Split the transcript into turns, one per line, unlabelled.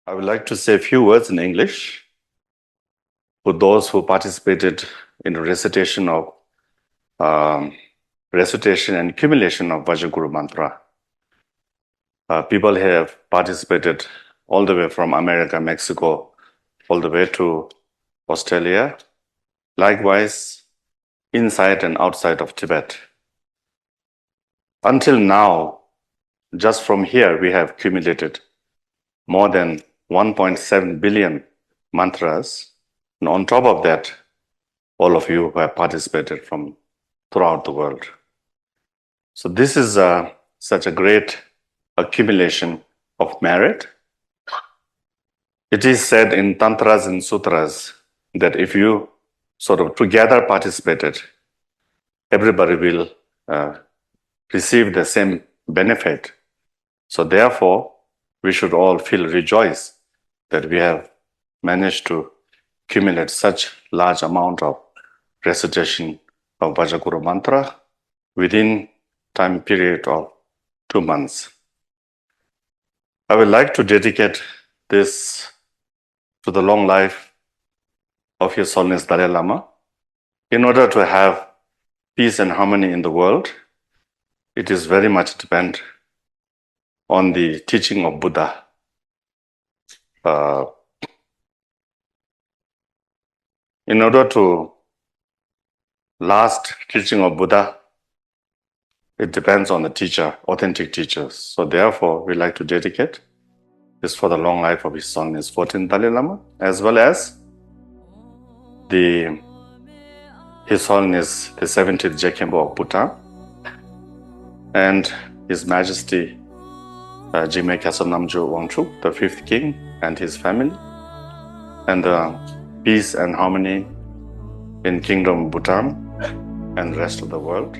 I would like to say a few words in English for those who participated in the recitation and accumulation of Vajra Guru Mantra. People have participated all the way from America, Mexico, all the way to Australia. Likewise, inside and outside of Tibet. Until now, just from here, we have accumulated more than 1.7 billion mantras. And on top of that, all of you who have participated from throughout the world. So this is such a great accumulation of merit. It is said in tantras and sutras that if you sort of together participated, everybody will receive the same benefit. So therefore, we should all feel rejoiced that we have managed to accumulate such large amount of recitation of Vajra Guru Mantra within time period of 2 months. I would like to dedicate this to the long life of His Holiness Dalai Lama. In order to have peace and harmony in the world, it is very much dependent on the teaching of Buddha. In order to last teaching of Buddha, it depends on the teacher, authentic teachers. So therefore, we like to dedicate this for the long life of His Holiness 14th Dalai Lama, as well as His Holiness the 70th Jekhenpo of Bhutan, and His Majesty Jigme Khyatso Namjo Wangchuk, the 5th King, and his family, and the peace and harmony in Kingdom Bhutan and rest of the world.